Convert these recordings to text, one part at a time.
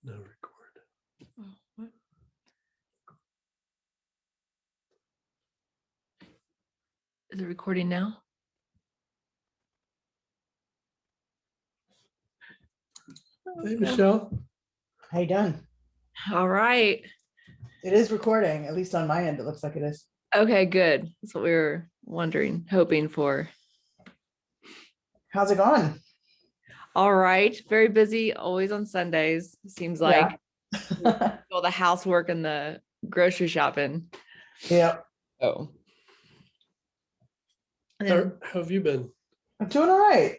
No record. Oh, what? Is it recording now? Hey, Michelle. How you doing? All right. It is recording, at least on my end. It looks like it is. Okay, good. That's what we were wondering, hoping for. How's it going? All right. Very busy, always on Sundays. Seems like all the housework and the grocery shopping. Yeah. Oh. How have you been? I'm doing all right.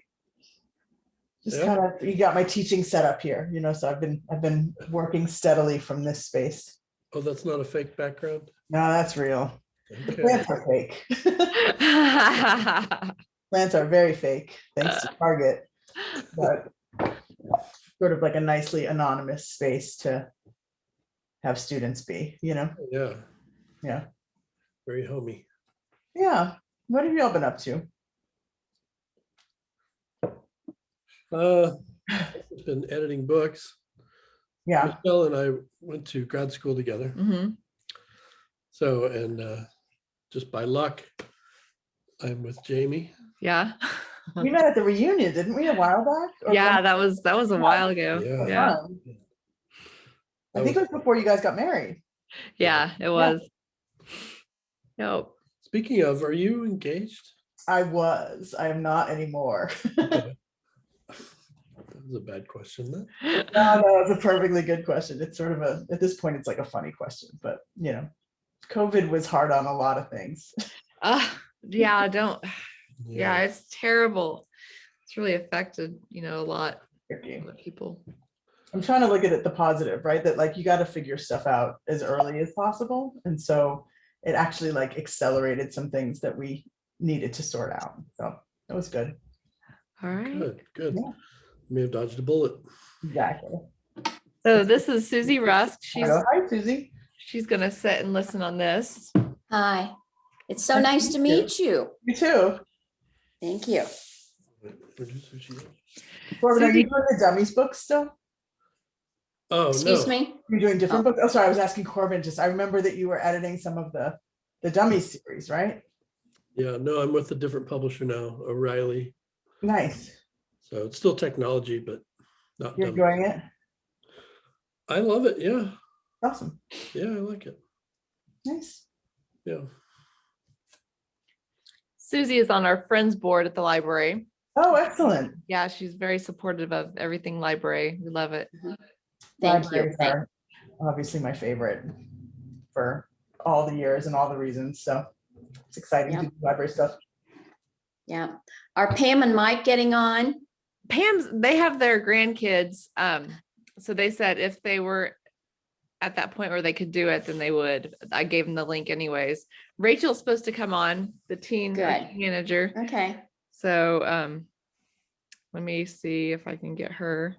Just Yeah. kind of, you got my teaching set up here, so I've been working steadily from this space. Oh, that's not a fake background? No, that's real. The Okay. plants are fake. Plants are very fake, thanks to Target. But sort of like a nicely anonymous space to have students be, Yeah. Yeah. Very homey. Yeah. What have you all been up to? I've been editing books. Yeah. Michelle and I went to grad school together. Mm-hmm. So, and just by luck, I'm with Jamie. Yeah. We met at the reunion, didn't we, a while back? Or Yeah, that was a while ago. Yeah. I think it was before you guys got married. Yeah, it was. Nope. Speaking of, are you engaged? I was. I am not anymore. Okay. That was a bad question then. No, it's a perfectly good question. It's sort of at this point, it's like a funny question, but COVID was hard on a lot of things. Yeah, yeah, it's terrible. It's really affected, a lot of people. I'm trying to look at it the positive, right? That like you got to figure stuff out as early as possible. And so it actually like accelerated some things that we needed to sort out. So that was good. All right. Good. Yeah. May have dodged a bullet. Exactly. So this is Susie Rusk. Hi, Susie. She's gonna sit and listen on this. Hi, it's so nice to meet you. You too. Thank you. Corbin, are you doing the dummies book still? Oh, Excuse no. me? You're doing different books? Oh, sorry, I was asking Corbin. I remember that you were editing some of the dummies series, right? Yeah, no, I'm with a different publisher now, O'Reilly. Nice. So it's still technology, but not You're dumb. enjoying it? I love it. Yeah. Awesome. Yeah, I like it. Nice. Yeah. Susie is on our friends board at the library. Oh, excellent. Yeah, she's very supportive of everything library. We love it. Thank you. Libraries are obviously my favorite for all the years and all the reasons. So it's exciting to do library stuff. Yeah. Are Pam and Mike getting on? They have their grandkids. So they said if they were at that point where they could do it, then they would. I gave them the link anyways. Rachel's supposed to come on, the teen manager. Okay. So let me see if I can get her.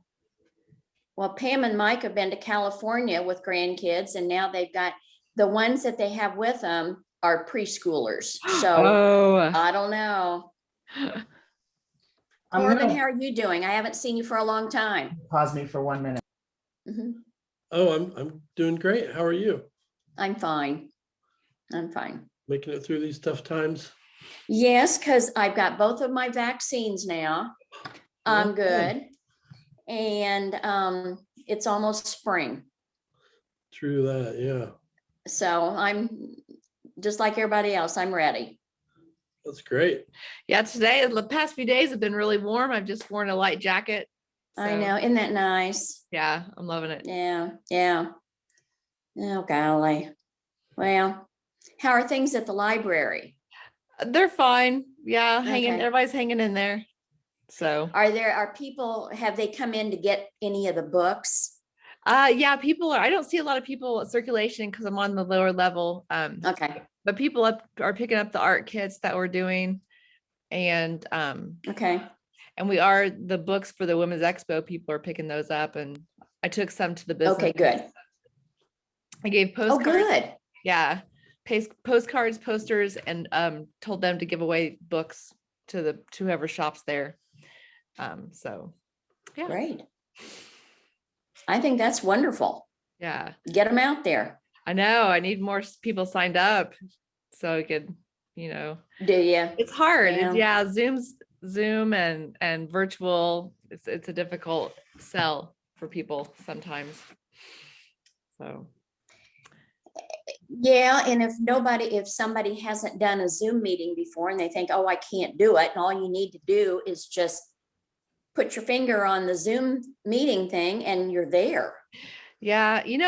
Well, Pam and Mike have been to California with grandkids, and now they've got the ones that they have with them are preschoolers. So I don't know. Corbin, how are you doing? I haven't seen you for a long time. Pause me for 1 minute. Mm-hmm. Oh, I'm doing great. How are you? I'm fine. I'm fine. Making it through these tough times? Yes, because I've got both of my vaccines now. I'm good. And it's almost spring. True that, yeah. So I'm just like everybody else. I'm ready. That's great. Yeah, today, the past few days have been really warm. I've just worn a light jacket. So, I know. Isn't that nice? Yeah, I'm loving it. Yeah. Yeah. Oh, golly. Well, how are things at the library? They're fine. Yeah, Okay. Everybody's hanging in there. So are people, have they come in to get any of the books? Yeah, people I don't see a lot of people at circulation because I'm on the lower level. Okay. But people are picking up the art kits that we're doing. And okay. And we are the books for the Women's Expo. People are picking those up, and I took some to the business. Okay, good. I gave postcards. Oh, good. Yeah, postcards, posters, and told them to give away books to whoever shops there. So yeah. Great. I think that's wonderful. Yeah, Get them out there. I know. I need more people signed up so I could, Do you? it's hard. Yeah. Zoom and virtual. It's a difficult sell for people sometimes. So. Yeah, and if somebody hasn't done a Zoom meeting before and they think, oh, I can't do it, and all you need to do is just put your finger on the Zoom meeting thing and you're there. Yeah, and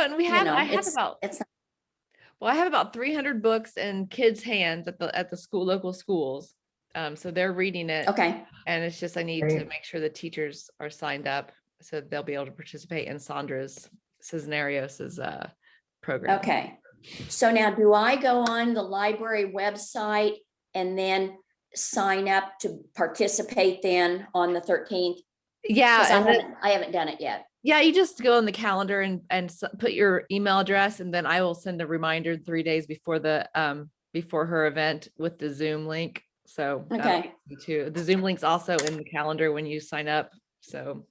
I have about 300 books in kids' hands at the local schools. So they're reading it. Okay. And it's just I need to make sure the teachers are signed up so they'll be able to participate in Sandra's Cisnerios's program. Okay. So now do I go on the library website and then sign up to participate then on the 13th? Yeah. I haven't done it yet. Yeah, you just go on the calendar and put your email address, and then I will send a reminder 3 days before before her event with the Zoom link. So okay, the Zoom link's also in the calendar when you sign up. So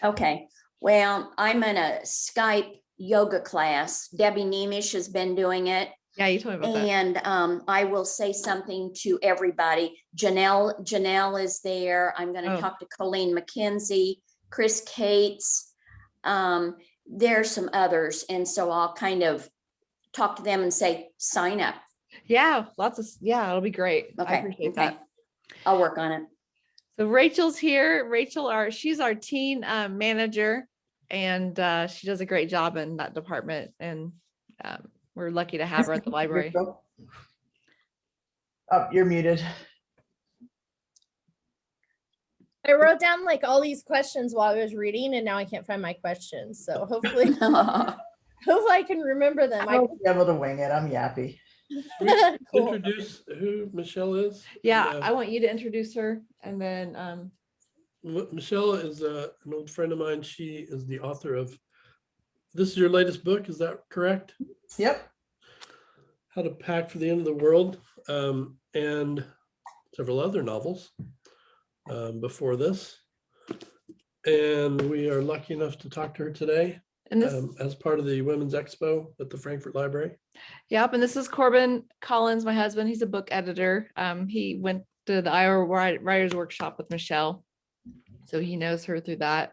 okay. Well, I'm in a Skype yoga class. Debbie Nemish has been doing it. Yeah, you told me about that. And I will say something to everybody. Janelle is there. I'm going to talk to Colleen McKenzie, Chris Cates. There's some others. And so I'll kind of talk to them and say, sign up. Yeah, it'll be great. Okay. I appreciate that. I'll work on it. So Rachel's here. She's our teen manager, and she does a great job in that department. And we're lucky to have her at the library. Oh, you're muted. I wrote down like all these questions while I was reading, and now I can't find my questions. So hopefully I can remember them. I'll be able to wing it. I'm yappy. Cool. Introduce who Michelle is. Yeah, I want you to introduce her, and then Michelle is an old friend of mine. She is the author of, this is your latest book, is that correct? Yep. How to Pack for the End of the World, and several other novels before this. And we are lucky enough to talk to her today as part of the Women's Expo at the Frankfurt Library. Yep, and this is Corbin Collins, my husband. He's a book editor. He went to the Iowa Writers Workshop with Michelle, so he knows her through that.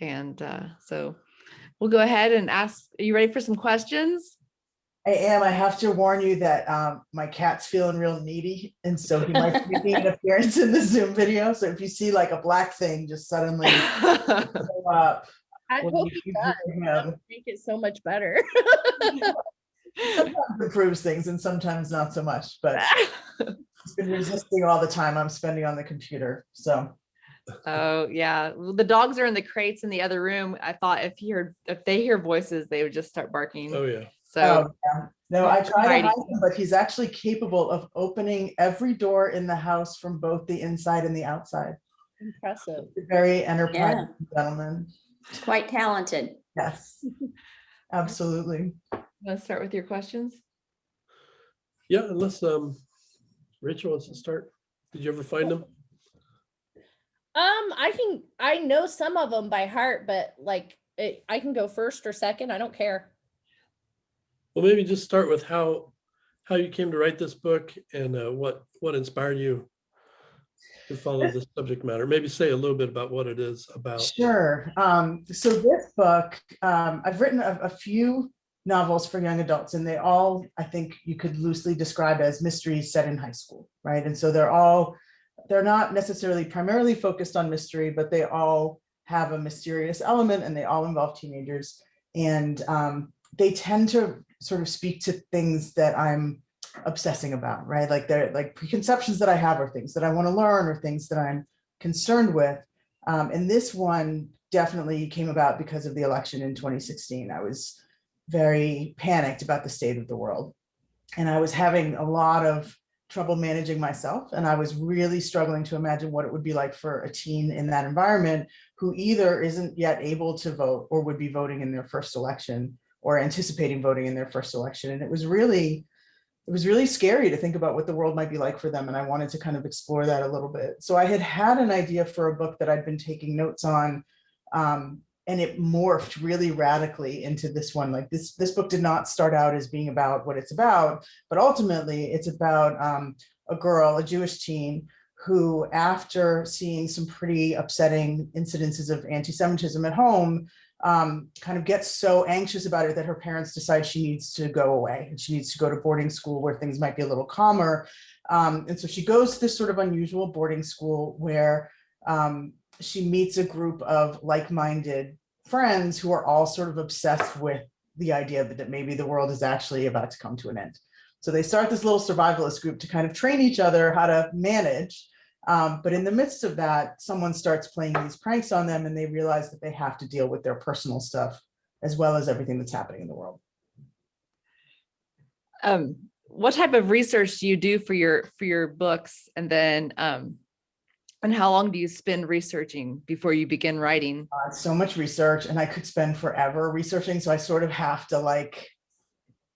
And so we'll go ahead and ask. Are you ready for some questions? I am. I have to warn you that my cat's feeling real needy, and so he might be making an appearance in the Zoom video. So if you see like a black thing just suddenly go up, I hope he does. That would make it so much better. sometimes improves things and sometimes not so much, but he's been resisting all the time I'm spending on the computer. So oh yeah, the dogs are in the crates in the other room. I thought if they hear voices, they would just start barking. Oh yeah. So yeah. No, I try to hide him, but he's actually capable of opening every door in the house from both the inside and the outside. Impressive. Very enterprising gentleman. Quite talented. Yes, absolutely. Let's start with your questions. Yeah, unless Rachel wants to start. Did you ever find them? I know some of them by heart, but like I can go first or second. I don't care. Well, maybe just start with how you came to write this book and what inspired you to follow this subject matter. Maybe say a little bit about what it is about. Sure. So this book, I've written a few novels for young adults, and they all, I think you could loosely describe as mysteries set in high school, right? And so they're not necessarily primarily focused on mystery, but they all have a mysterious element and they all involve teenagers. And they tend to sort of speak to things that I'm obsessing about, right? Like they're like preconceptions that I have, or things that I want to learn, or things that I'm concerned with. And this one definitely came about because of the election in 2016. I was very panicked about the state of the world, and I was having a lot of trouble managing myself. And I was really struggling to imagine what it would be like for a teen in that environment who either isn't yet able to vote or would be voting in their first election or anticipating voting in their first election. And it was really scary to think about what the world might be like for them. And I wanted to kind of explore that a little bit. So I had an idea for a book that I'd been taking notes on and it morphed really radically into this one. Like this book did not start out as being about what it's about, but ultimately it's about a girl, a Jewish teen, who, after seeing some pretty upsetting incidences of anti-Semitism at home, kind of gets so anxious about it that her parents decide she needs to go away and she needs to go to boarding school where things might be a little calmer. And so she goes to this sort of unusual boarding school where she meets a group of like-minded friends who are all sort of obsessed with the idea that maybe the world is actually about to come to an end. So they start this little survivalist group to kind of train each other how to manage. But in the midst of that, someone starts playing these pranks on them and they realize that they have to deal with their personal stuff as well as everything that's happening in the world. What type of research do you do for your books? And then, and how long do you spend researching before you begin writing? So much research, and I could spend forever researching. So I sort of have to like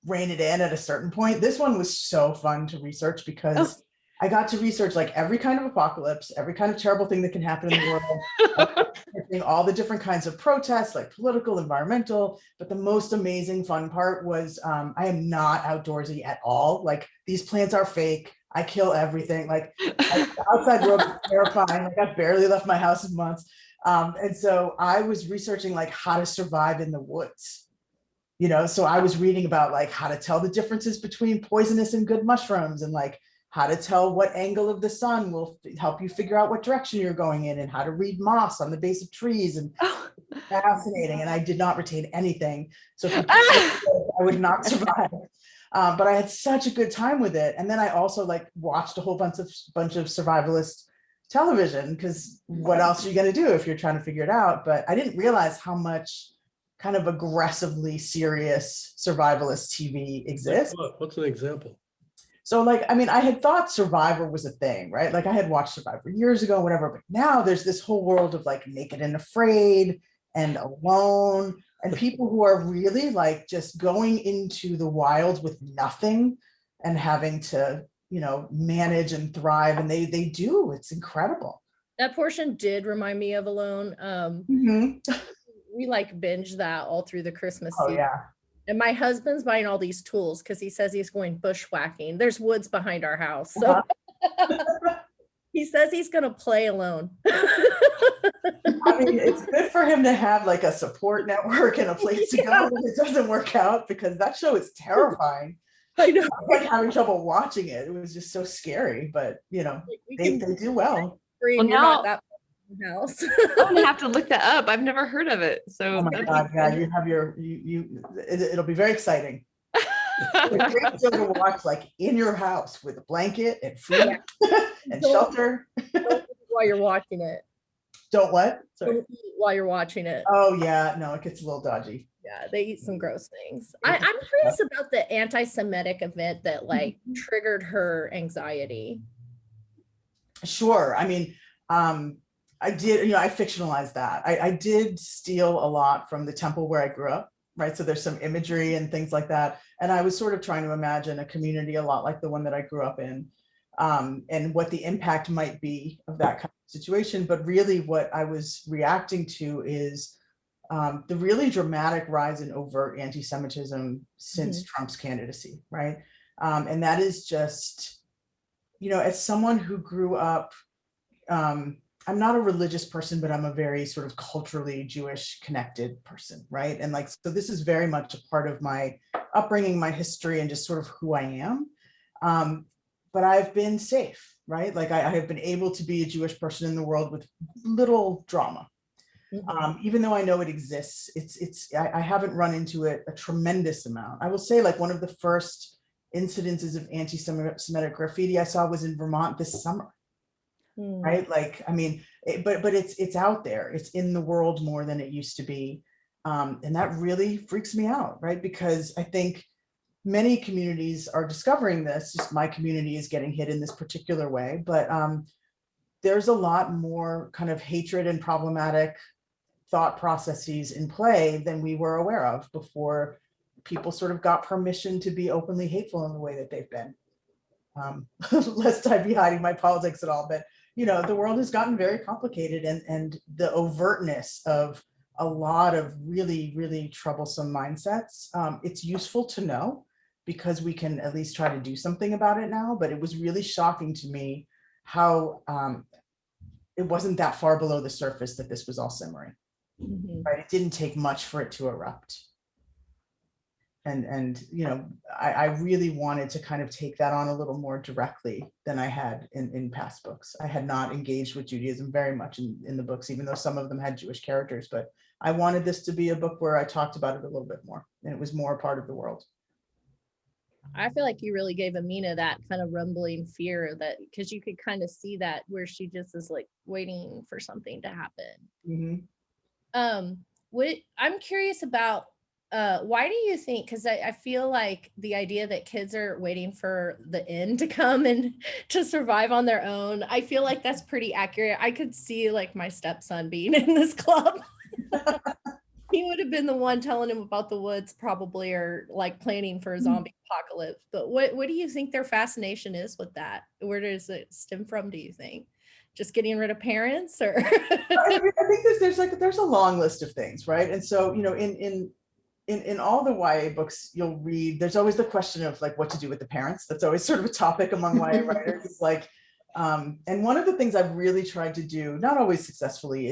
rein it in at a certain point. This one was so fun to research because I got to research like every kind of apocalypse, every kind of terrible thing that can happen in the world, all the different kinds of protests, like political, environmental. But the most amazing fun part was I am not outdoorsy at all. Like these plants are fake. I kill everything. Like the outside world is terrifying. Like I barely left my house in months. And so I was researching like how to survive in the woods. You know, so I was reading about like how to tell the differences between poisonous and good mushrooms, and like how to tell what angle of the sun will help you figure out what direction you're going in, and how to read moss on the base of trees. And fascinating. And I did not retain anything. So if I would not survive. But I had such a good time with it. And then I also like watched a whole bunch of survivalist television, because what else are you going to do if you're trying to figure it out? But I didn't realize how much kind of aggressively serious survivalist TV exists. Like what's an example? So like, I mean, I had thought Survivor was a thing, right? Like I had watched Survivor years ago, whatever, but now there's this whole world of like Naked and Afraid and Alone, and people who are really like just going into the wild with nothing and having to, you know, manage and thrive. And they do, it's incredible. That portion did remind me of Alone. We like binge that all through the Christmas season. Yeah. And my husband's buying all these tools because he says he's going bushwhacking. There's woods behind our house. So he says he's going to play Alone. I mean, it's good for him to have like a support network and a place to go when it doesn't work out, because that show is terrifying. I know. I'm like having trouble watching it. It was just so scary, but you know, they do well. Well, now that house. I'm gonna have to look that up. I've never heard of it. So oh my God, yeah, you have it'll be very exciting. It's a great show to watch like in your house with a blanket and food and shelter. While you're watching it. Don't what? Sorry. Don't eat while you're watching it. Oh yeah, no, it gets a little dodgy. Yeah, they eat some gross things. I'm curious about the anti-Semitic event that like triggered her anxiety. Sure. I mean, I did, you know, I fictionalized that. I did steal a lot from the temple where I grew up, right? So there's some imagery and things like that. And I was sort of trying to imagine a community a lot like the one that I grew up in, and what the impact might be of that kind of situation. But really what I was reacting to is the really dramatic rise in overt anti-Semitism since Trump's candidacy, right? And that is just, you know, as someone who grew up, I'm not a religious person, but I'm a very sort of culturally Jewish connected person, right? And like, so this is very much a part of my upbringing, my history, and just sort of who I am. But I've been safe, right? Like I have been able to be a Jewish person in the world with little drama. Even though I know it exists, I haven't run into it a tremendous amount. I will say like one of the first incidences of anti-Semitic graffiti I saw was in Vermont this summer. Right? Like, I mean, but it's out there. It's in the world more than it used to be. And that really freaks me out, right? Because I think many communities are discovering this. Just my community is getting hit in this particular way, but there's a lot more kind of hatred and problematic thought processes in play than we were aware of before people sort of got permission to be openly hateful in the way that they've been. Lest I be hiding my politics at all, but you know, the world has gotten very complicated, and the overtness of a lot of really, really troublesome mindsets. It's useful to know because we can at least try to do something about it now, but it was really shocking to me how it wasn't that far below the surface that this was all simmering, right? It didn't take much for it to erupt. And you know, I really wanted to kind of take that on a little more directly than I had in past books. I had not engaged with Judaism very much in the books, even though some of them had Jewish characters, but I wanted this to be a book where I talked about it a little bit more, and it was more a part of the world. I feel like you really gave Amina that kind of rumbling fear, that because you could kind of see that where she just is like waiting for something to happen. What I'm curious about, why do you think, because I feel like the idea that kids are waiting for the end to come and to survive on their own, I feel like that's pretty accurate. I could see like my stepson being in this club. He would have been the one telling him about the woods probably, or like planning for a zombie apocalypse. But what do you think their fascination is with that? Where does it stem from, do you think? Just getting rid of parents, or? I think there's a long list of things, right? And so, you know, in all the YA books you'll read, there's always the question of like what to do with the parents. That's always sort of a topic among YA writers. It's like, and one of the things I've really tried to do, not always successfully,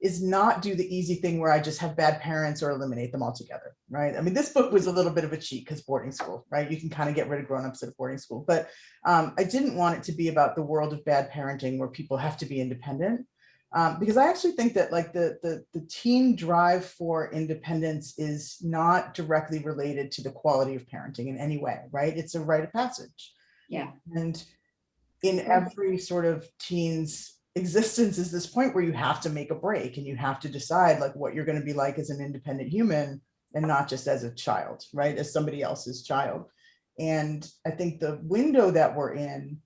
is not do the easy thing where I just have bad parents or eliminate them altogether, right? I mean, this book was a little bit of a cheat because boarding school, right? You can kind of get rid of grownups at a boarding school, but I didn't want it to be about the world of bad parenting where people have to be independent. Because I actually think that like the teen drive for independence is not directly related to the quality of parenting in any way, right? It's a rite of passage. Yeah. And in every sort of teen's existence is this point where you have to make a break and you have to decide like what you're going to be like as an independent human and not just as a child, right? As somebody else's child. And I think the window that we're in,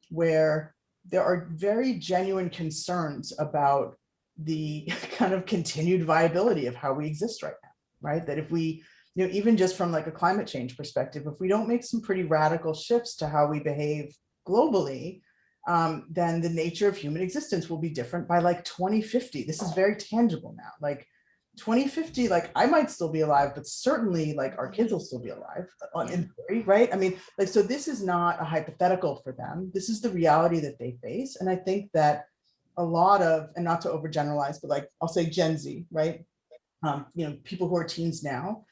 where there are very genuine concerns about the kind of continued viability of how we exist right now, right? That if we, you know, even just from like a climate change perspective, if we don't make some pretty radical shifts to how we behave globally, then the nature of human existence will be different by like 2050. This is very tangible now. Like 2050, like I might still be alive, but certainly like our kids will still be alive in theory, right? I mean, like, so this is not a hypothetical for them. This is the reality that they face. And I think that a lot of, and not to overgeneralize, but like, I'll say Gen Z, right? You know, people who are teens now,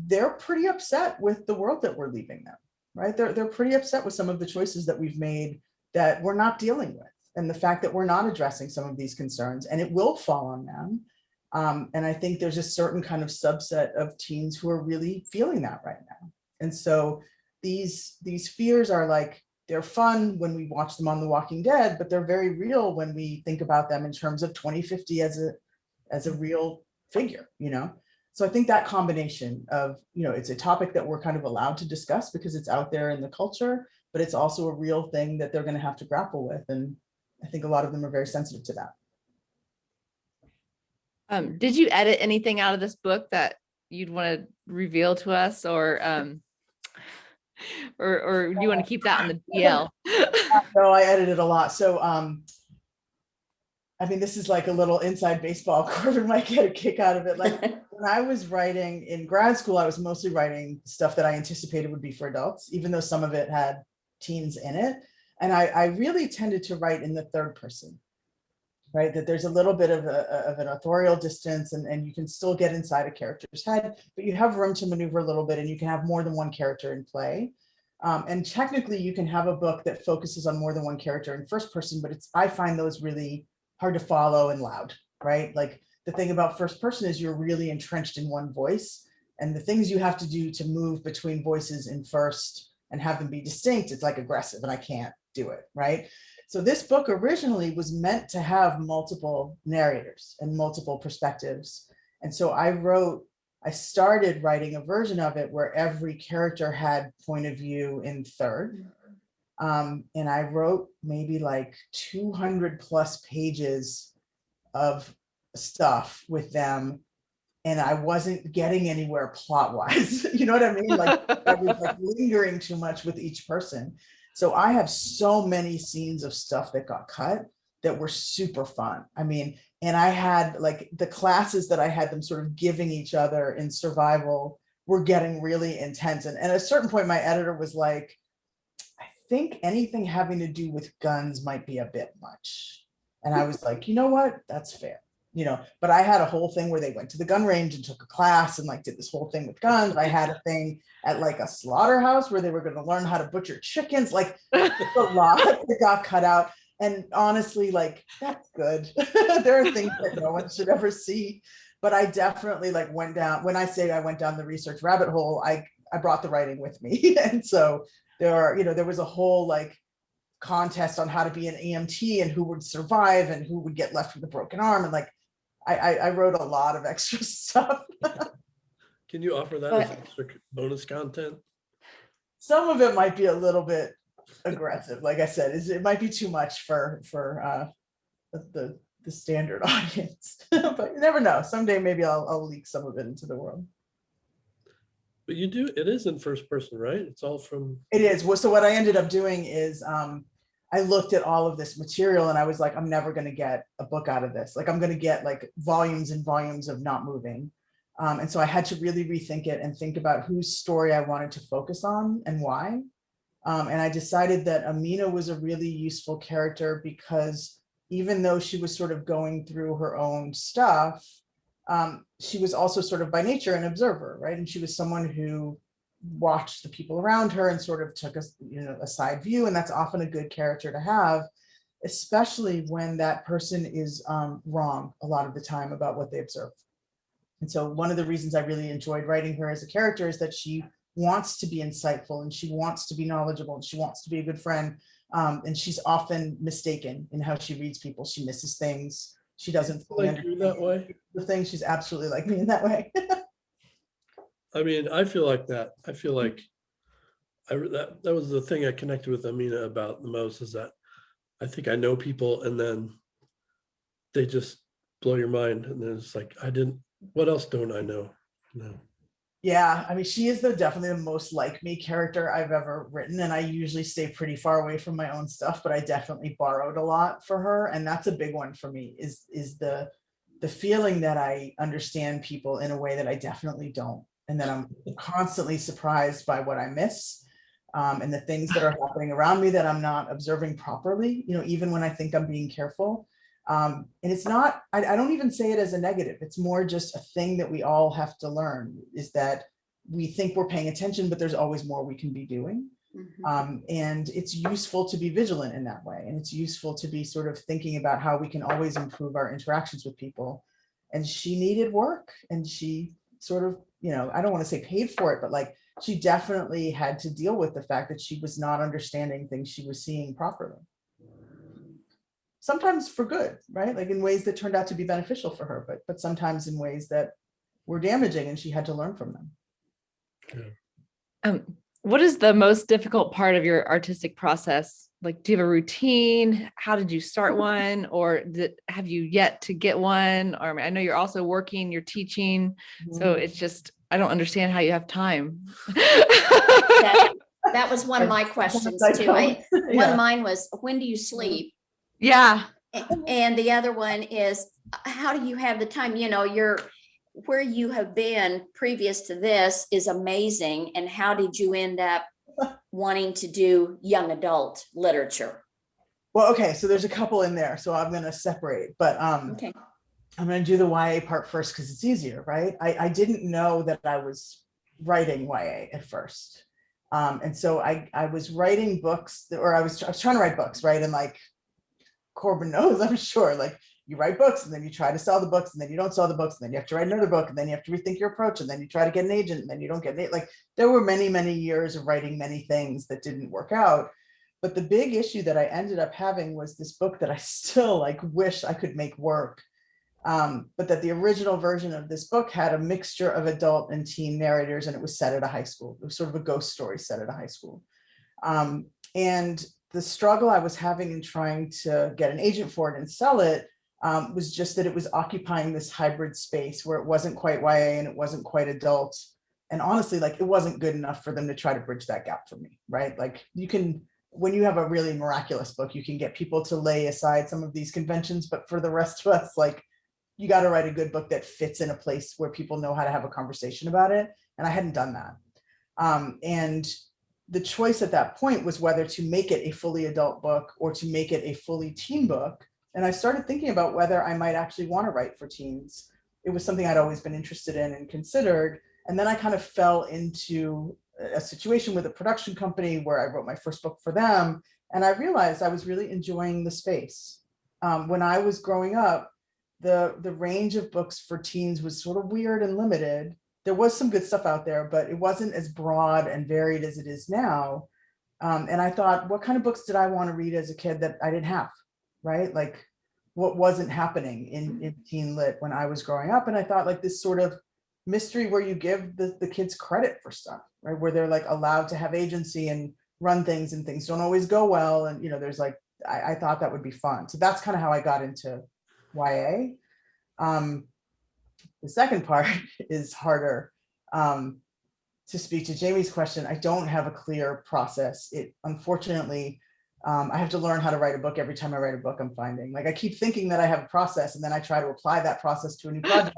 they're pretty upset with the world that we're leaving them, right? They're pretty upset with some of the choices that we've made that we're not dealing with, and the fact that we're not addressing some of these concerns, and it will fall on them. And I think there's a certain kind of subset of teens who are really feeling that right now. And so these fears are like, they're fun when we watch them on The Walking Dead, but they're very real when we think about them in terms of 2050 as a real figure, you know? So I think that combination of, you know, it's a topic that we're kind of allowed to discuss because it's out there in the culture, but it's also a real thing that they're going to have to grapple with. And I think a lot of them are very sensitive to that. Did you edit anything out of this book that you'd want to reveal to us, or do you want to keep that on the DL? No, I edited a lot. So, I mean, this is like a little inside baseball. Corbin might get a kick out of it. Like when I was writing in grad school, I was mostly writing stuff that I anticipated would be for adults, even though some of it had teens in it. And I really tended to write in the third person, right? That there's a little bit of an authorial distance, and you can still get inside a character's head, but you have room to maneuver a little bit, and you can have more than one character in play. And technically you can have a book that focuses on more than one character in first person, but I find those really hard to follow and loud, right? Like the thing about first person is you're really entrenched in one voice, and the things you have to do to move between voices in first and have them be distinct, it's like aggressive, and I can't do it, right? So this book originally was meant to have multiple narrators and multiple perspectives. And so I started writing a version of it where every character had point of view in third. And I wrote maybe like 200 plus pages of stuff with them, and I wasn't getting anywhere plot wise. You know what I mean? Like I was like lingering too much with each person. So I have so many scenes of stuff that got cut that were super fun. I mean, and I had like the classes that I had them sort of giving each other in survival were getting really intense. And at a certain point, my editor was like, I think anything having to do with guns might be a bit much. And I was like, you know what? That's fair. But I had a whole thing where they went to the gun range and took a class and like did this whole thing with guns. I had a thing at like a slaughterhouse where they were going to learn how to butcher chickens, like a lot that got cut out. And honestly, like, that's good. There are things that no one should ever see. But I definitely like went down, when I say I went down the research rabbit hole, I brought the writing with me. And so there was a whole like contest on how to be an EMT and who would survive and who would get left with a broken arm. And like, I wrote a lot of extra stuff. Can you offer that as extra bonus content? Some of it might be a little bit aggressive. Like I said, it might be too much for the standard audience, but you never know. Someday maybe I'll leak some of it into the world. But it is in first person, right? It's all from. It is. Well, so what I ended up doing is I looked at all of this material and I was like, I'm never going to get a book out of this. Like I'm going to get like volumes and volumes of not moving. And so I had to really rethink it and think about whose story I wanted to focus on and why. And I decided that Amina was a really useful character because even though she was sort of going through her own stuff, she was also sort of by nature an observer, right? And she was someone who watched the people around her and sort of took a side view. And that's often a good character to have, especially when that person is wrong a lot of the time about what they observe. And so one of the reasons I really enjoyed writing her as a character is that she wants to be insightful and she wants to be knowledgeable and she wants to be a good friend. And she's often mistaken in how she reads people. She misses things. She doesn't fully understand that way. The thing. She's absolutely like me in that way. I mean, I feel like that. I feel like that was the thing I connected with Amina about the most, is that I think I know people and then they just blow your mind. And then it's like, what else don't I know? No. Yeah, I mean, she is definitely the most like me character I've ever written. And I usually stay pretty far away from my own stuff, but I definitely borrowed a lot for her. And that's a big one for me is the feeling that I understand people in a way that I definitely don't. And then I'm constantly surprised by what I miss and the things that are happening around me that I'm not observing properly, even when I think I'm being careful. And it's not, I don't even say it as a negative. It's more just a thing that we all have to learn, is that we think we're paying attention, but there's always more we can be doing. Mm-hmm. And it's useful to be vigilant in that way. And it's useful to be sort of thinking about how we can always improve our interactions with people. And she needed work, and she sort of, I don't want to say paid for it, but like she definitely had to deal with the fact that she was not understanding things she was seeing properly. Sometimes for good, right? Like in ways that turned out to be beneficial for her, but sometimes in ways that were damaging, and she had to learn from them. Yeah. What is the most difficult part of your artistic process? Like, do you have a routine? How did you start one? Or have you yet to get one? Or I know you're also working, you're teaching. Mm-hmm. So it's just, I don't understand how you have time. That was one of my questions too. One of mine was, when do you sleep? Yeah. And the other one is, how do you have the time? Where you have been previous to this is amazing. And how did you end up wanting to do young adult literature? Well, okay, so there's a couple in there, so I'm going to separate, but okay. I'm going to do the YA part first because it's easier, right? I didn't know that I was writing YA at first. And so I was writing books I was trying to write books, right? And like Corbin knows, I'm sure, like you write books and then you try to sell the books and then you don't sell the books and then you have to write another book and then you have to rethink your approach and then you try to get an agent and then you don't get it. Like there were many, many years of writing many things that didn't work out. But the big issue that I ended up having was this book that I still like wish I could make work. But that the original version of this book had a mixture of adult and teen narrators, and it was set at a high school. It was sort of a ghost story set at a high school. And the struggle I was having in trying to get an agent for it and sell it was just that it was occupying this hybrid space where it wasn't quite YA and it wasn't quite adult. And honestly, like it wasn't good enough for them to try to bridge that gap for me, right? Like when you have a really miraculous book, you can get people to lay aside some of these conventions, but for the rest of us, like, you got to write a good book that fits in a place where people know how to have a conversation about it. And I hadn't done that. And the choice at that point was whether to make it a fully adult book or to make it a fully teen book. And I started thinking about whether I might actually want to write for teens. It was something I'd always been interested in and considered. And then I kind of fell into a situation with a production company where I wrote my first book for them. And I realized I was really enjoying the space. When I was growing up, the range of books for teens was sort of weird and limited. There was some good stuff out there, but it wasn't as broad and varied as it is now. And I thought, what kind of books did I want to read as a kid that I didn't have, right? Like, what wasn't happening in teen lit when I was growing up? And I thought, like, this sort of mystery where you give the kids credit for stuff, right? Where they're like allowed to have agency and run things, and things don't always go well. And, there's like, I thought that would be fun. So that's kind of how I got into YA. The second part is harder. To speak to Jamie's question, I don't have a clear process. Unfortunately, I have to learn how to write a book every time I write a book. I'm finding, like, I keep thinking that I have a process, and then I try to apply that process to a new project,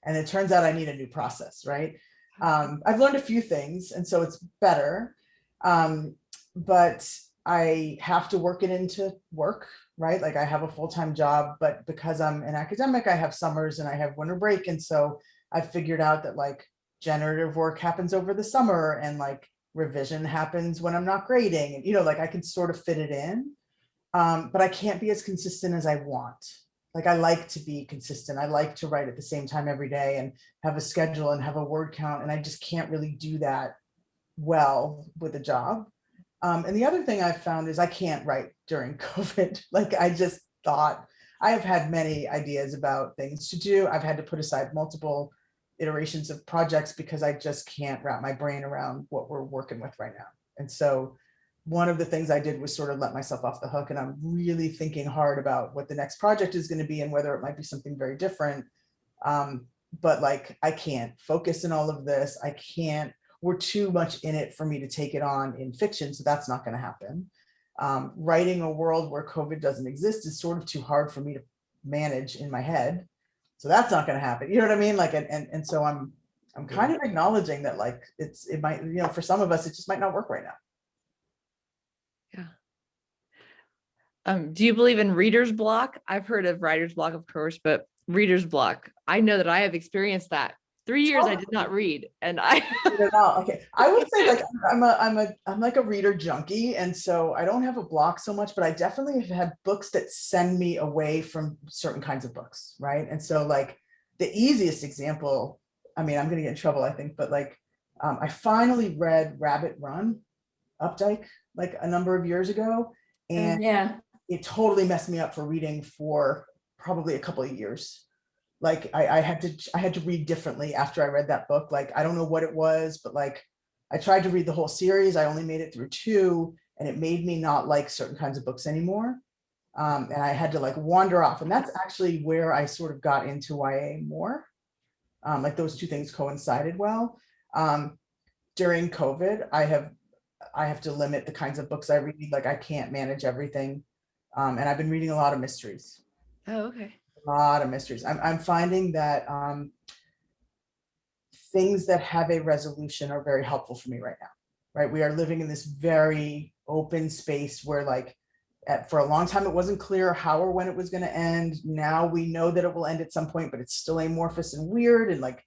and it turns out I need a new process, right? I've learned a few things, and so it's better, but I have to work it into work, right? Like, I have a full-time job, but because I'm an academic, I have summers and I have winter break. And so I've figured out that, like, generative work happens over the summer, and like revision happens when I'm not grading. And, like, I can sort of fit it in, but I can't be as consistent as I want. Like, I like to be consistent. I like to write at the same time every day and have a schedule and have a word count. And I just can't really do that well with a job. And the other thing I've found is I can't write during COVID. Like, I just thought, I have had many ideas about things to do. I've had to put aside multiple iterations of projects because I just can't wrap my brain around what we're working with right now. And so one of the things I did was sort of let myself off the hook, and I'm really thinking hard about what the next project is going to be and whether it might be something very different. But like, I can't focus in all of this. We're too much in it for me to take it on in fiction. So that's not going to happen. Writing a world where COVID doesn't exist is sort of too hard for me to manage in my head. So that's not going to happen. You know what I mean? Like, and so I'm kind of acknowledging that, like, it might, for some of us, it just might not work right now. Yeah. Do you believe in reader's block? I've heard of writer's block, of course, but reader's block, I know that I have experienced that. 3 years I did not read, and okay. I would say, like, I'm like a reader junkie, and so I don't have a block so much, but I definitely have had books that send me away from certain kinds of books, right? And so, like, the easiest example, I mean, I'm gonna get in trouble, I think, but like, I finally read Rabbit Run, Updike, like a number of years ago, and Yeah. it totally messed me up for reading for probably a couple of years. Like, I had to read differently after I read that book. Like, I don't know what it was, but like, I tried to read the whole series. I only made it through 2, and it made me not like certain kinds of books anymore. And I had to, like, wander off. And that's actually where I sort of got into YA more. Like, those two things coincided well. During COVID, I have to limit the kinds of books I read. Like, I can't manage everything. And I've been reading a lot of mysteries. Oh, okay. A lot of mysteries. I'm finding that things that have a resolution are very helpful for me right now, right? We are living in this very open space where, like, for a long time, it wasn't clear how or when it was going to end. Now we know that it will end at some point, but it's still amorphous and weird. And like,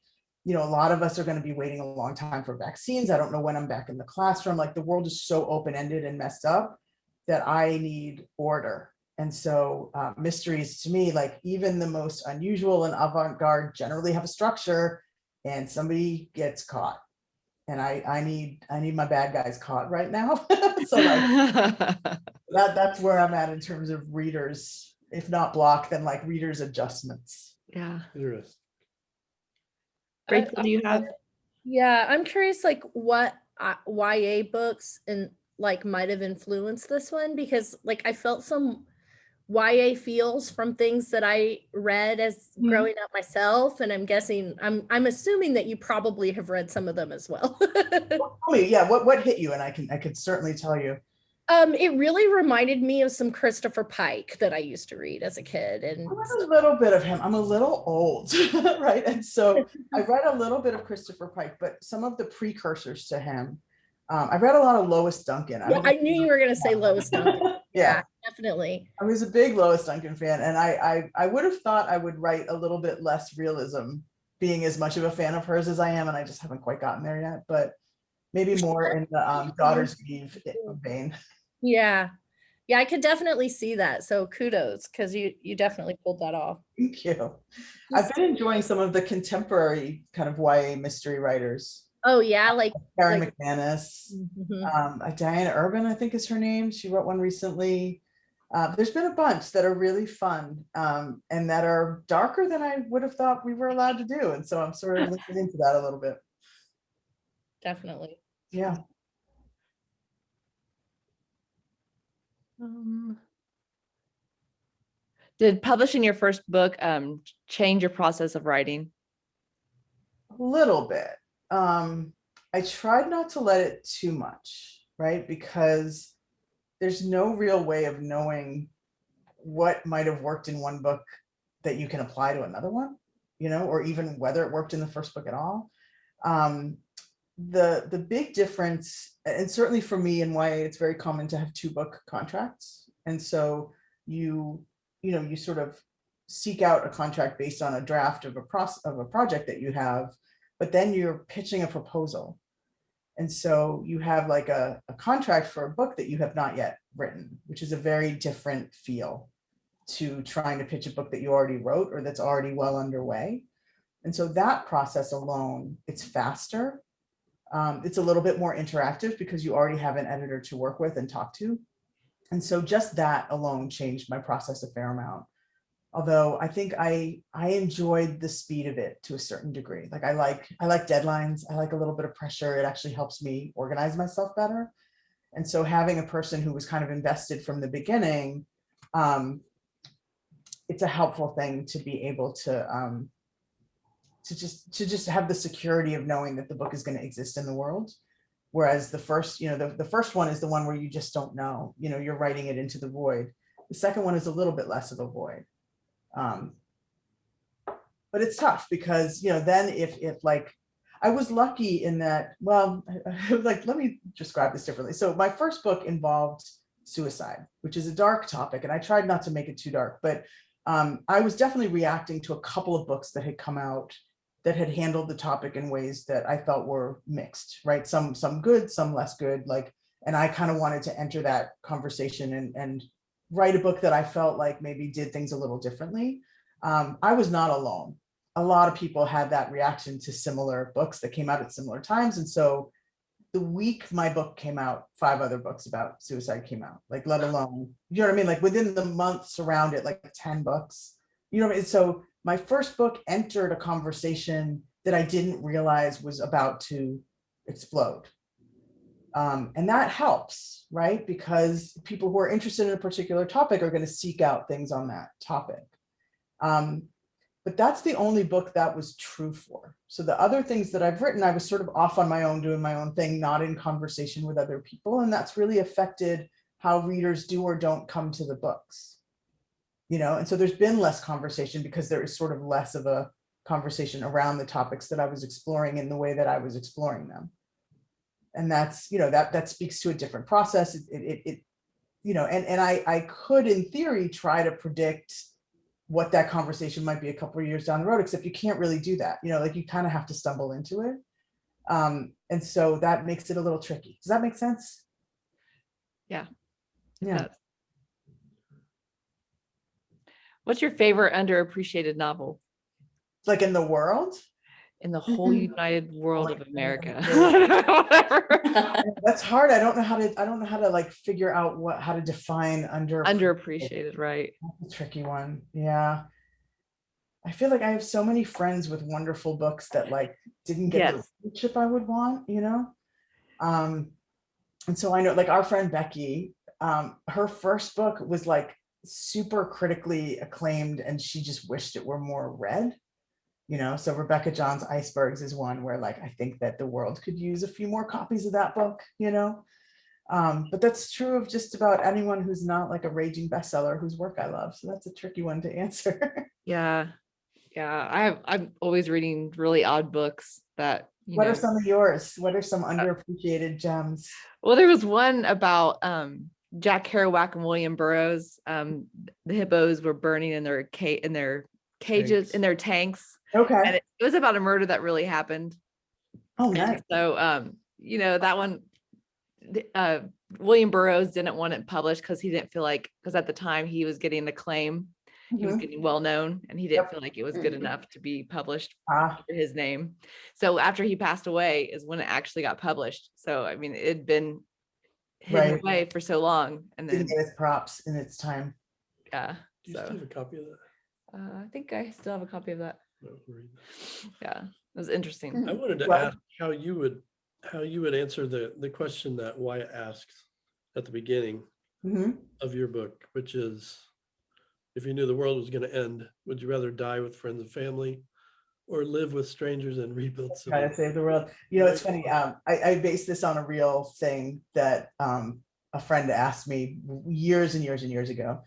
a lot of us are going to be waiting a long time for vaccines. I don't know when I'm back in the classroom. Like, the world is so open-ended and messed up that I need order. And so mysteries, to me, like, even the most unusual and avant-garde generally have a structure, and somebody gets caught. And I need my bad guys caught right now. So like, that's where I'm at in terms of readers, if not block, then like readers adjustments. Yeah. Interesting. Rachel, do you have? Yeah, I'm curious, like, what YA books and like might have influenced this one, because like I felt some YA feels from things that I read as growing up myself, and I'm guessing I'm assuming that you probably have read some of them as well. Tell me, yeah, what hit you? And I could certainly tell you. It really reminded me of some Christopher Pike that I used to read as a kid. And I read a little bit of him. I'm a little old, right? And so I read a little bit of Christopher Pike, but some of the precursors to him. I read a lot of Lois Duncan. I knew you were going to say Lois Duncan. Yeah, definitely. I was a big Lois Duncan fan, and I would have thought I would write a little bit less realism, being as much of a fan of hers as I am, and I just haven't quite gotten there yet. But maybe more in the Daughters Eve vein. Yeah. Yeah, I could definitely see that. So kudos, because you definitely pulled that off. Thank you. I've been enjoying some of the contemporary kind of YA mystery writers. Oh yeah, like Karen like- McManus, Mhm. Diana Urban, I think is her name. She wrote one recently. There's been a bunch that are really fun and that are darker than I would have thought we were allowed to do. And so I'm sort of looking into that a little bit. Definitely. Yeah. Did publishing your first book change your process of writing? A little bit. I tried not to let it too much, right? Because there's no real way of knowing what might have worked in one book that you can apply to another one, or even whether it worked in the first book at all. The big difference, and certainly for me in YA, it's very common to have 2-book contracts. And so you sort of seek out a contract based on a draft of a project that you have, but then you're pitching a proposal. And so you have like a contract for a book that you have not yet written, which is a very different feel to trying to pitch a book that you already wrote or that's already well underway. And so that process alone, it's faster. It's a little bit more interactive because you already have an editor to work with and talk to. And so just that alone changed my process a fair amount. Although I think I enjoyed the speed of it to a certain degree. Like I like deadlines. I like a little bit of pressure. It actually helps me organize myself better. And so having a person who was kind of invested from the beginning, it's a helpful thing to be able to just have the security of knowing that the book is going to exist in the world. Whereas the first, the first one is the one where you just don't know, you're writing it into the void. The second one is a little bit less of a void. But it's tough because, then if like, I was lucky in that, well, like, let me describe this differently. So my first book involved suicide, which is a dark topic. And I tried not to make it too dark, but I was definitely reacting to a couple of books that had come out that had handled the topic in ways that I felt were mixed, right? Some good, some less good, and I kind of wanted to enter that conversation and write a book that I felt like maybe did things a little differently. I was not alone. A lot of people had that reaction to similar books that came out at similar times. And so the week my book came out, 5 other books about suicide came out, let alone, you know what I mean? Like within the months around it, like 10 books, you know what I mean? So my first book entered a conversation that I didn't realize was about to explode. And that helps, right? Because people who are interested in a particular topic are going to seek out things on that topic. But that's the only book that was true for. So the other things that I've written, I was sort of off on my own, doing my own thing, not in conversation with other people. And that's really affected how readers do or don't come to the books. And so there's been less conversation because there is sort of less of a conversation around the topics that I was exploring in the way that I was exploring them. And that's, that speaks to a different process. And I could, in theory, try to predict what that conversation might be a couple of years down the road, except you can't really do that. You kind of have to stumble into it. And so that makes it a little tricky. Does that make sense? Yeah. Yeah. What's your favorite underappreciated novel Like in the world? in the whole United World of America? That's hard. I don't know how to figure out how to define Underappreciated, right? That's a tricky one. Yeah. I feel like I have so many friends with wonderful books that didn't get the readership I would want, and so I know our friend Becky, her first book was super critically acclaimed and she just wished it were more read. So Rebecca John's Icebergs is one where I think that the world could use a few more copies of that book, But that's true of just about anyone who's not like a raging bestseller whose work I love. So that's a tricky one to answer. Yeah. Yeah. I'm always reading really odd books that, What are some of yours? What are some underappreciated gems? well, there was one about Jack Kerouac and William Burroughs. The hippos were burning in their cages, Tanks. in their tanks. Okay. And it was about a murder that really happened. Oh, And nice. so, that one, William Burroughs didn't want it published because he didn't feel like, because at the time he was getting acclaim, he was Mhm. getting well known, and he didn't Yep. feel like it was good Mhm. enough to be published Ah, under his name. So after he passed away is when it actually got published. So I mean, it'd been hidden Right. away for so long, and didn't then get its props in its time. yeah. Do you still So have a copy of that? I think I still have a copy of that. No, read that. Yeah, it was interesting. I wanted to Well- ask how you would answer the question that Wyatt asked at the beginning Mhm. of your book, which is, if you knew the world was going to end, would you rather die with friends and family or live with strangers and rebuild Try to civilization? save the world. You know, it's funny. I based this on a real thing that a friend asked me years and years and years ago.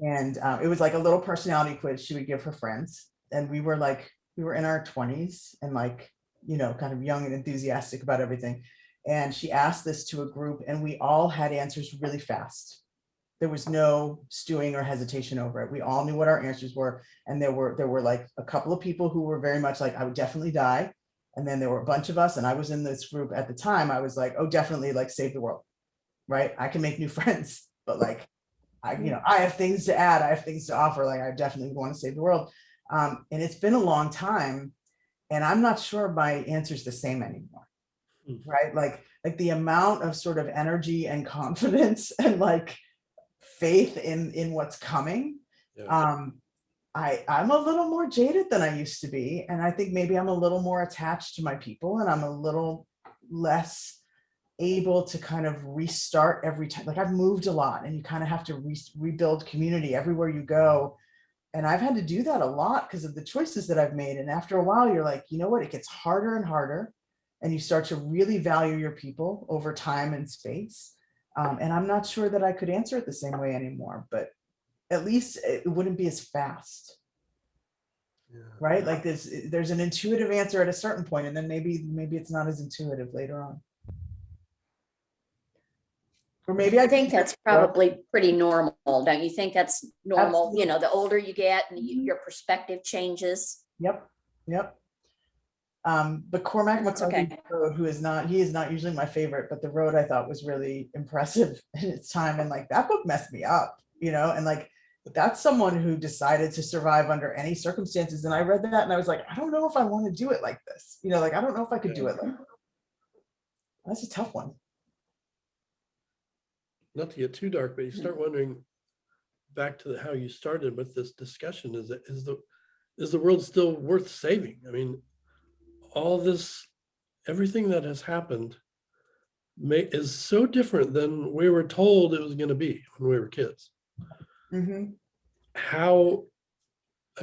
And it was like a little personality quiz she would give her friends. And we were in our 20s and like, kind of young and enthusiastic about everything. And she asked this to a group and we all had answers really fast. There was no stewing or hesitation over it. We all knew what our answers were. And there were like a couple of people who were very much like, I would definitely die. And then there were a bunch of us, and I was in this group at the time. I was like, oh, definitely like save the world, right? I can make new friends, but like, I have things to add. I have things to offer. Like, I definitely want to save the world. And it's been a long time, and I'm not sure my answer's the same anymore, right? Like the amount of sort of energy and confidence and like faith in what's coming. Yeah. I'm a little more jaded than I used to be. And I think maybe I'm a little more attached to my people and I'm a little less able to kind of restart every time. Like I've moved a lot and you kind of have to rebuild community everywhere you go. And I've had to do that a lot because of the choices that I've made. And after a while, you're like, you know what? It gets harder and harder. And you start to really value your people over time and space. And I'm not sure that I could answer it the same way anymore, but at least it wouldn't be as fast. Yeah. Right? Like there's an intuitive answer at a certain point, and then maybe it's not as intuitive later on. Or maybe I think that's probably pretty normal. Don't you think that's normal? Absolutely. The older you get and Mhm. your perspective changes. Yep. But Cormac That's McCarthy's okay. road, he is not usually my favorite, but the road I thought was really impressive in its time. And like that book messed me up, and like that's someone who decided to survive under any circumstances. And I read that and I was like, I don't know if I want to do it like this. Like I don't know if I could do it like that. That's a tough one. Not to get too dark, but you start wondering back to how you started with this discussion, is the world still worth saving? I mean, all this, everything that has happened is so different than we were told it was going to be when we were kids. Mm-hmm.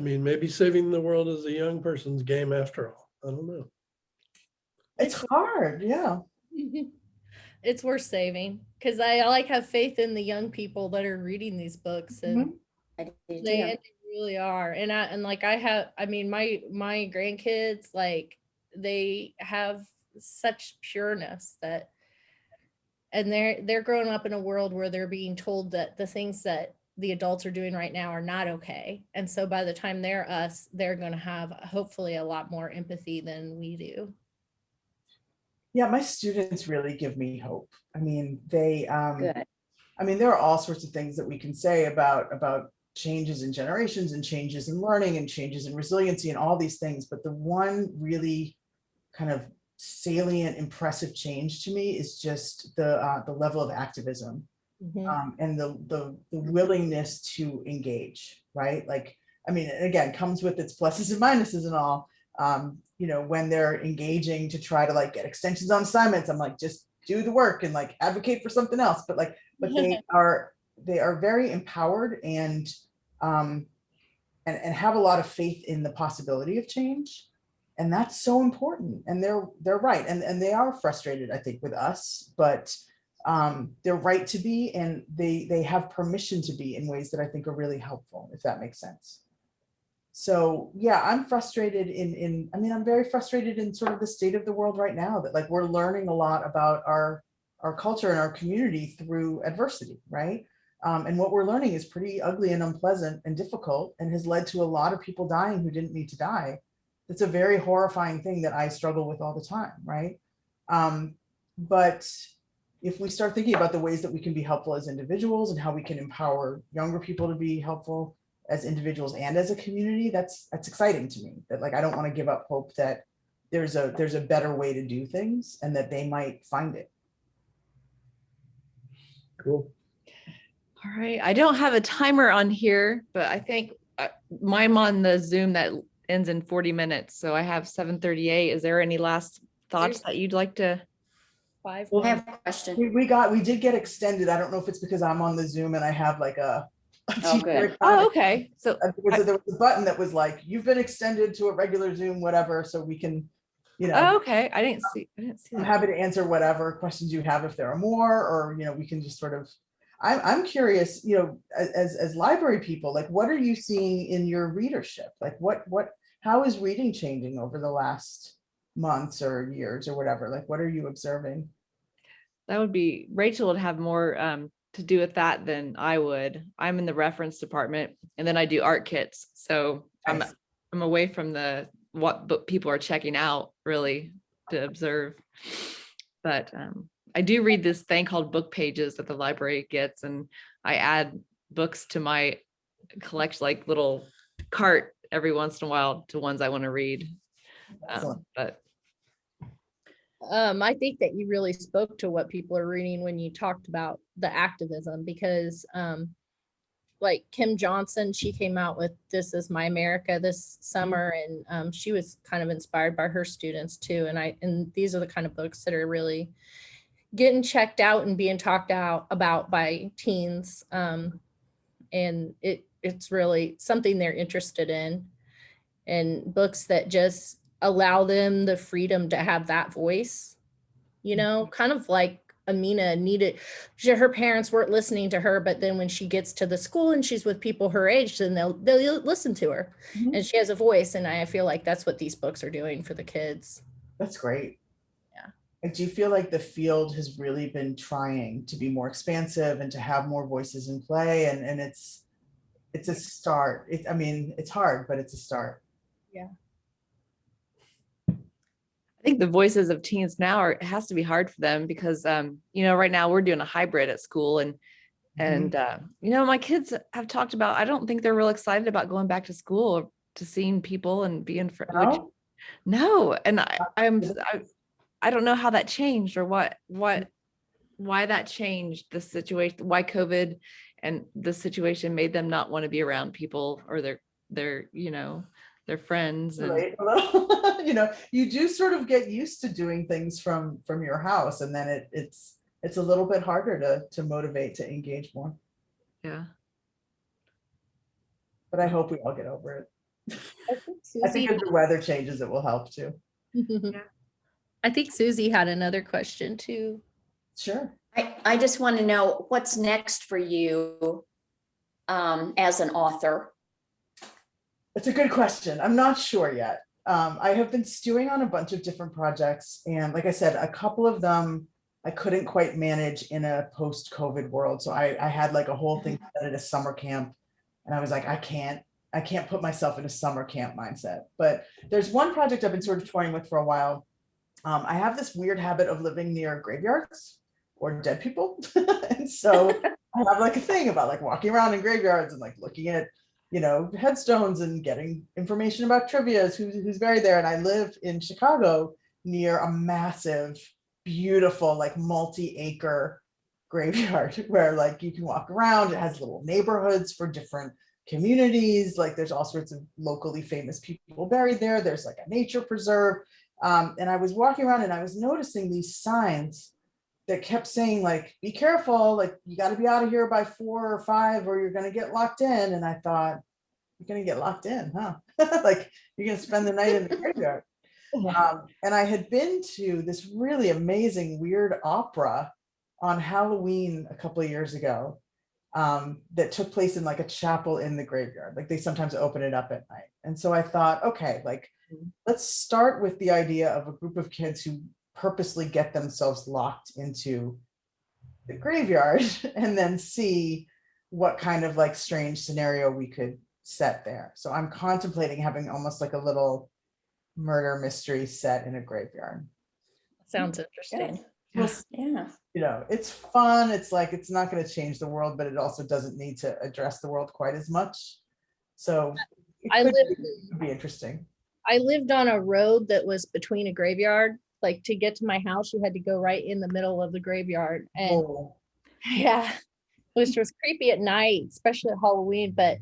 Maybe saving the world is a young person's game after all. I don't know. It's hard. Yeah. It's worth saving because I like have faith in the young people that are reading these books, and they really are. And my grandkids, like they have such pureness and they're growing up in a world where they're being told that the things that the adults are doing right now are not okay. And so by the time they're us, they're going to have hopefully a lot more empathy than we do. Yeah, my students really give me hope. There are all sorts of things that we can say about changes in generations and changes in learning and changes in resiliency and all these things. But the one really kind of salient, impressive change to me is just the level of activism. Mm-hmm. And the willingness to engage, right? Like, again, comes with its pluses and minuses and all. When they're engaging to try to like get extensions on assignments, I'm like, just do the work and like advocate for something else. But they are very empowered and have a lot of faith in the possibility of change. And that's so important. And they're right. And they are frustrated, I think, with us, but their right to be, and they have permission to be in ways that I think are really helpful, if that makes sense. So yeah, I'm frustrated I mean, I'm very frustrated in sort of the state of the world right now, that like we're learning a lot about our culture and our community through adversity, right? And what we're learning is pretty ugly and unpleasant and difficult, and has led to a lot of people dying who didn't need to die. It's a very horrifying thing that I struggle with all the time, right? But if we start thinking about the ways that we can be helpful as individuals and how we can empower younger people to be helpful as individuals and as a community, that's exciting to me. That like I don't want to give up hope that there's a better way to do things, and that they might find it. Cool. All right. I don't have a timer on here, but I think I'm on the Zoom that ends in 40 minutes. So I have 7:38. Is there any last thoughts that you'd like to? 5 I have a question. We did get extended. I don't know if it's because I'm on the Zoom and I have like a Oh, good. Oh, okay. So because there was a button that was like, you've been extended to a regular Zoom, whatever, so we can, you know. oh, okay. I didn't see I'm that. happy to answer whatever questions you have if there are more, or, you know, we can just sort of, I'm curious, you know, as library people, like what are you seeing in your readership? Like how is reading changing over the last months or years or whatever? Like, what are you observing? That would be, Rachel would have more to do with that than I would. I'm in the reference department, and then I do art kits. So Nice. I'm away from what book people are checking out really to observe. But I do read this thing called Book Pages that the library gets, and I add books to my collection, like little cart every once in a while to ones I want to read. But I think that you really spoke to what people are reading when you talked about the activism, because like Kim Johnson, she came out with This Is My America this summer, and she was kind of inspired by her students too. And these are the kind of books that are really getting checked out and being talked about by teens. And it's really something they're interested in, and books that just allow them the freedom to have that voice, you know, kind of like Amina needed. Her parents weren't listening to her, but then when she gets to the school and she's with people her age, then they'll listen to her, and she has a voice. And I feel like that's what these books are doing for the kids. That's great. Yeah. And do you feel like the field has really been trying to be more expansive and to have more voices in play? And it's a start. I mean, it's hard, but it's a start. Yeah. I think the voices of teens now it has to be hard for them because, you know, right now we're doing a hybrid at school, and you know, my kids have talked about, I don't think they're real excited about going back to school to seeing people and being friends. No. And I don't know how that changed, or why that changed the situation, why COVID and the situation made them not want to be around people or their, you know, their friends. And right. You know, you do sort of get used to doing things from your house, and then it's a little bit harder to motivate to engage more. Yeah. But I hope we all get over it. I think as the weather changes, it will help too. I think Susie had another question too. Sure. I just want to know what's next for you as an author. It's a good question. I'm not sure yet. I have been stewing on a bunch of different projects, and like I said, a couple of them I couldn't quite manage in a post-COVID world. So I had like a whole thing at a summer camp, and I was like, I can't put myself in a summer camp mindset. But there's one project I've been sort of toying with for a while. I have this weird habit of living near graveyards or dead people. And so I have like a thing about like walking around in graveyards and like looking at, you know, headstones and getting information about trivia, who's buried there. And I live in Chicago near a massive, beautiful, like multi-acre graveyard where like you can walk around. It has little neighborhoods for different communities. Like there's all sorts of locally famous people buried there. There's like a nature preserve. And I was walking around and I was noticing these signs that kept saying like, be careful, like you got to be out of here by 4 or 5 or you're going to get locked in. And I thought, you're going to get locked in, huh? Like you're going to spend the night in the graveyard. And I had been to this really amazing weird opera on Halloween a couple of years ago that took place in like a chapel in the graveyard. Like they sometimes open it up at night. And so I thought, okay, like let's start with the idea of a group of kids who purposely get themselves locked into the graveyard and then see what kind of like strange scenario we could set there. So I'm contemplating having almost like a little murder mystery set in a graveyard. Sounds interesting. Well, Yeah. you know, it's fun. It's like, it's not going to change the world, but it also doesn't need to address the world quite as much. So I it could be interesting. I lived on a road that was between a graveyard. Like to get to my house, you had to go right in the middle of the graveyard. And Oh, yeah, which was creepy at night, especially at Halloween. But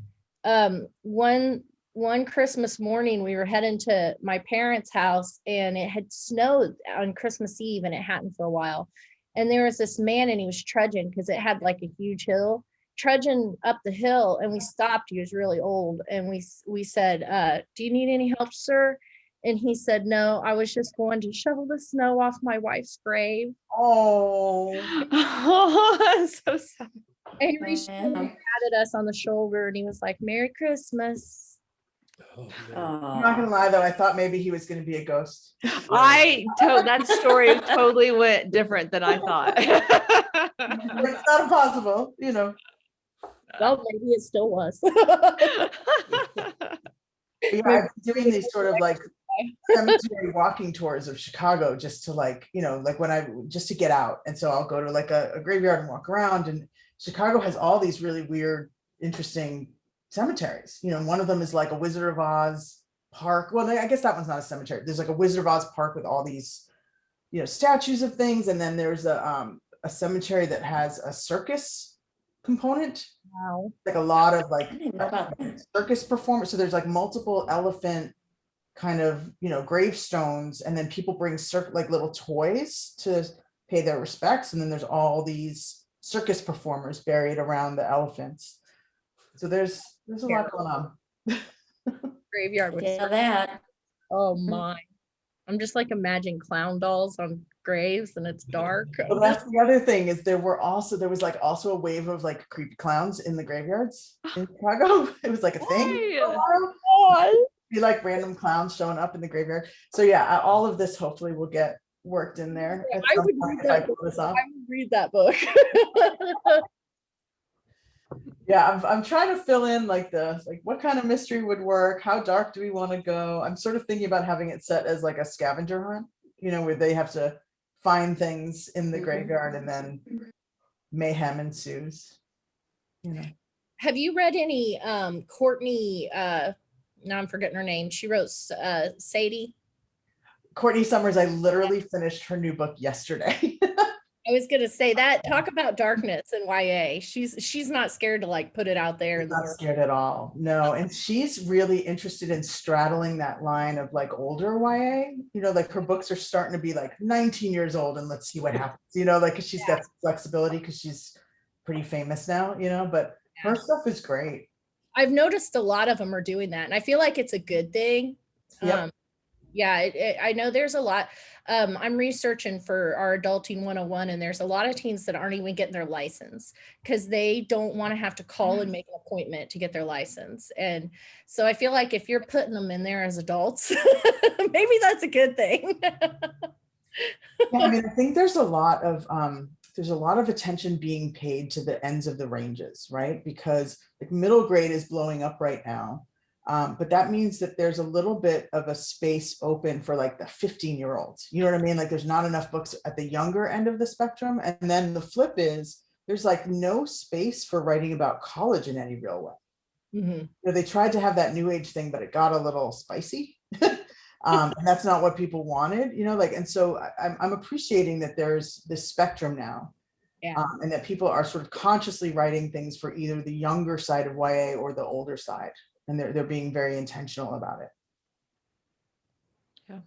one Christmas morning, we were heading to my parents' house, and it had snowed on Christmas Eve, and it hadn't for a while. And there was this man, and he was trudging because it had like a huge hill, trudging up the hill. And we stopped. He was really old, and we said, "Do you need any help, sir?" And he said, "No, I was just going to shovel the snow off my wife's grave." oh, Oh, so sad. And he reached Yeah. and patted us on the shoulder, and he was like, "Merry Christmas." Oh, man. I'm not gonna lie though, I thought maybe he was gonna be a ghost. That story totally went different than I thought. It's not impossible, you know. Well, maybe it still was. Yeah, I've been doing these sort of like cemetery walking tours of Chicago just to like, you know, like just to get out. And so I'll go to like a graveyard and walk around, and Chicago has all these really weird, interesting cemeteries. You know, one of them is like a Wizard of Oz park. Well, I guess that one's not a cemetery. There's like a Wizard of Oz park with all these, you know, statues of things. And then there's a cemetery that has a circus component. Wow. Like a lot of like I didn't know about that. circus performers. So there's like multiple elephant kind of, you know, gravestones, and then people bring like little toys to pay their respects. And then there's all these circus performers buried around the elephants. So there's a lot going on. Graveyard with Yeah, that. oh my. I'm just like imagining clown dolls on graves, and it's dark. Well, that's the other thing is there was like also a wave of like creepy clowns in the graveyards in Chicago. It was like a thing. Why? Be like random clowns showing up in the graveyard. So yeah, all of this hopefully will get worked in there. At I some would point read if I that pull this off. I would read that book. Yeah, I'm trying to fill in like what kind of mystery would work? How dark do we want to go? I'm sort of thinking about having it set as like a scavenger hunt, you know, where they have to find things in the graveyard and then mayhem ensues. You know. Have you read any Courtney now I'm forgetting her name. She wrote Sadie. Courtney Summers, I literally finished her new book yesterday. I was gonna say that. Talk about darkness and YA. She's not scared to like put it out there. Not scared at all. No, and she's really interested in straddling that line of like older YA. You know, like her books are starting to be like 19 years old, and let's see what happens. You know, like 'cause she's got flexibility because she's pretty famous now. You know, but her stuff is great. I've noticed a lot of them are doing that, and I feel like it's a good thing. Yep. I know there's a lot. I'm researching for our Adulting 101, and there's a lot of teens that aren't even getting their license because they don't want to have to call and make an appointment to get their license. And so I feel like if you're putting them in there as adults, maybe that's a good thing. Yeah, I mean, I think there's a lot of attention being paid to the ends of the ranges, right? Because like middle grade is blowing up right now. But that means that there's a little bit of a space open for like the 15-year-olds. You know what I mean? Like there's not enough books at the younger end of the spectrum. And then the flip is there's like no space for writing about college in any real way. Mm-hmm. You know, they tried to have that new age thing, but it got a little spicy. And that's not what people wanted, you know, like, and so I'm appreciating that there's this spectrum now. Yeah. And that people are sort of consciously writing things for either the younger side of YA or the older side. And they're being very intentional about it. Yeah.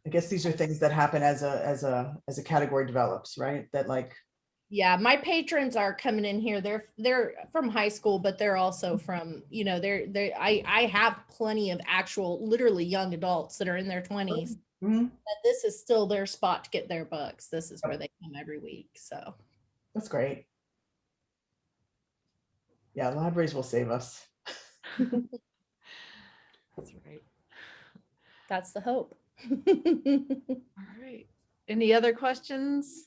I guess these are things that happen as a category develops, right? That like. Yeah, my patrons are coming in here. They're from high school, but they're also from, I have plenty of actual literally young adults that are in their 20s Mhm. But this is still their spot to get their books. This is where they come every week. So That's great. Yeah, libraries will save us. That's right. that's the hope. All right. Any other questions?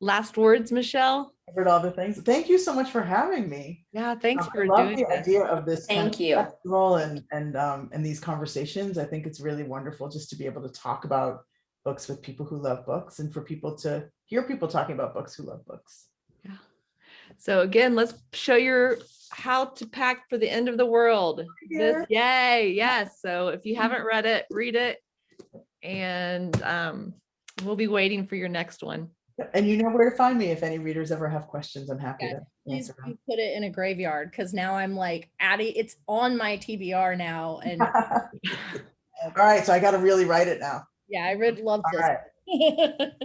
Last words, Michelle? Covered all the things. Thank you so much for having me. Yeah, thanks I for love doing the this. idea of this kind Thank of you. festival and these conversations. I think it's really wonderful just to be able to talk about books with people who love books and for people to hear people talking about books who love books. Yeah. So again, let's show your how to pack for the end of the world. This, yay, yes. So if you haven't read it, read it. And we'll be waiting for your next one. And you know where to find me if any readers ever have questions. I'm happy Yeah, to Please answer do them. put it in a graveyard because now I'm like adding it's on my TBR now. And All right, so I got to really write it now. yeah, I would love All this. right,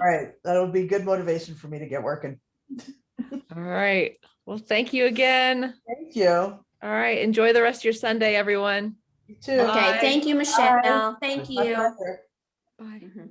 all right, that'll be good motivation for me to get working. All right. Well, thank you again. Thank you. All right. Enjoy the rest of your Sunday, everyone. You too. Bye. Okay, thank you, Michelle. Thank My you. pleasure. Bye. Mhm.